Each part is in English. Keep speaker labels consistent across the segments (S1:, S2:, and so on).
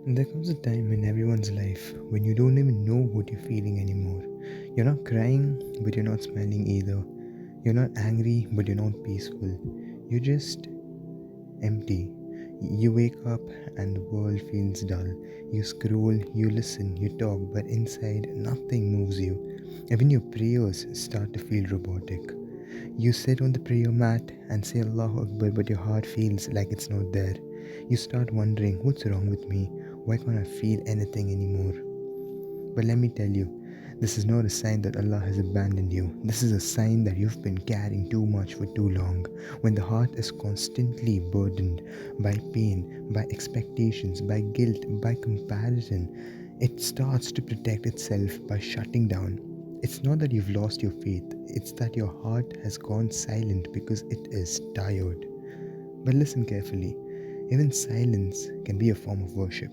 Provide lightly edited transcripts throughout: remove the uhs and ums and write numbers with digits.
S1: There comes a time in everyone's life when you don't even know what you're feeling anymore. You're not crying, but you're not smiling either. You're not angry, but you're not peaceful. You're just empty. You wake up and the world feels dull. You scroll, you listen, you talk, but inside nothing moves you. Even your prayers start to feel robotic. You sit on the prayer mat and say Allahu Akbar, but your heart feels like it's not there. You start wondering, what's wrong with me? Why can't I feel anything anymore? But let me tell you, this is not a sign that Allah has abandoned you. This is a sign that you've been carrying too much for too long. When the heart is constantly burdened by pain, by expectations, by guilt, by comparison, it starts to protect itself by shutting down. It's not that you've lost your faith, it's that your heart has gone silent because it is tired. But listen carefully. Even silence can be a form of worship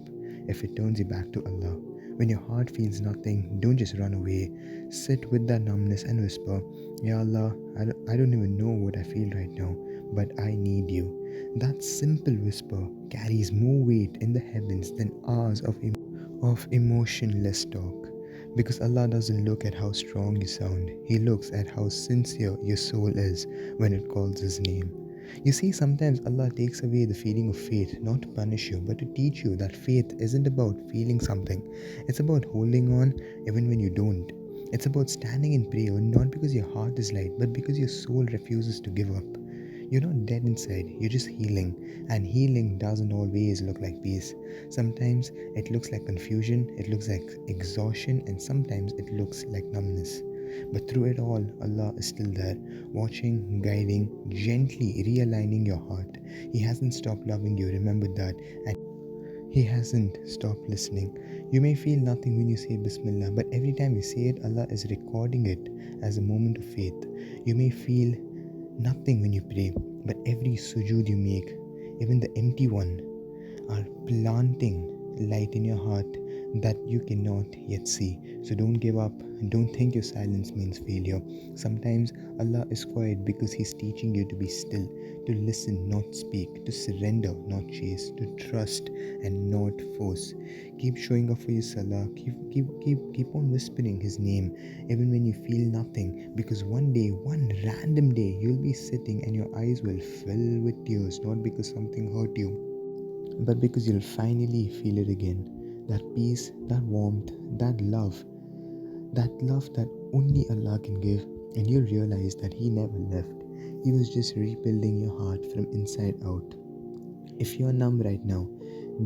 S1: if it turns you back to Allah. When your heart feels nothing, don't just run away. Sit with that numbness and whisper, Ya Allah, I don't even know what I feel right now, but I need you. That simple whisper carries more weight in the heavens than hours of emotionless talk. Because Allah doesn't look at how strong you sound, He looks at how sincere your soul is when it calls His name. You see, sometimes Allah takes away the feeling of faith not to punish you, but to teach you that faith isn't about feeling something. It's about holding on even when you don't. It's about standing in prayer not because your heart is light, but because your soul refuses to give up. You're not dead inside, you're just healing. And healing doesn't always look like peace. Sometimes it looks like confusion, it looks like exhaustion, and sometimes it looks like numbness. But through it all, Allah is still there, watching, guiding, gently realigning your heart. He hasn't stopped loving you, remember that. And He hasn't stopped listening. You may feel nothing when you say Bismillah, but every time you say it, Allah is recording it as a moment of faith. You may feel nothing when you pray, but every sujood you make, even the empty one, are planting light in your heart that you cannot yet see. So don't give up. Don't think your silence means failure. Sometimes Allah is quiet because He's teaching you to be still, to listen, not speak, to surrender, not chase, to trust and not force. Keep showing up for your salah. Keep on whispering His name, even when you feel nothing. Because one day, one random day, you'll be sitting and your eyes will fill with tears, not because something hurt you, but because you'll finally feel it again. That peace, that warmth, that love that only Allah can give, and you'll realize that He never left. He was just rebuilding your heart from inside out. If you're numb right now,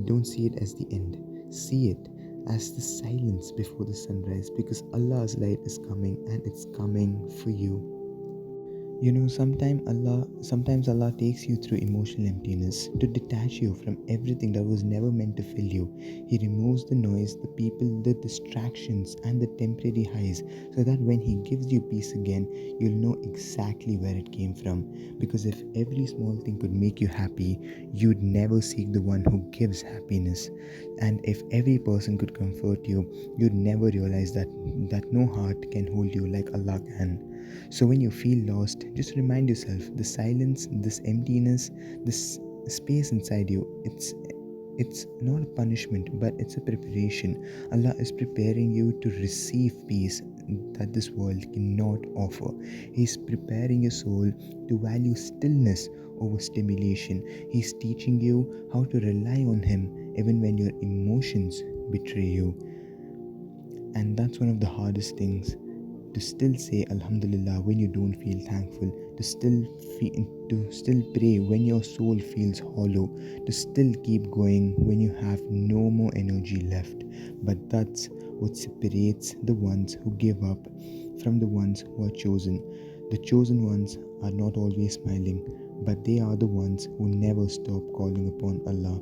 S1: don't see it as the end. See it as the silence before the sunrise, because Allah's light is coming and it's coming for you. Sometimes Allah takes you through emotional emptiness to detach you from everything that was never meant to fill you. He removes the noise, the people, the distractions, and the temporary highs, so that when He gives you peace again, you'll know exactly where it came from. Because if every small thing could make you happy, you'd never seek the one who gives happiness. And if every person could comfort you, you'd never realize that no heart can hold you like Allah can. So when you feel lost, just remind yourself the silence, this emptiness, this space inside you, it's not a punishment, but it's a preparation. Allah is preparing you to receive peace that this world cannot offer. He's preparing your soul to value stillness over stimulation. He's teaching you how to rely on Him even when your emotions betray you. And that's one of the hardest things, to still say Alhamdulillah when you don't feel thankful, to still pray when your soul feels hollow, to still keep going when you have no more energy left. But that's what separates the ones who give up from the ones who are chosen. The chosen ones are not always smiling, but they are the ones who never stop calling upon Allah.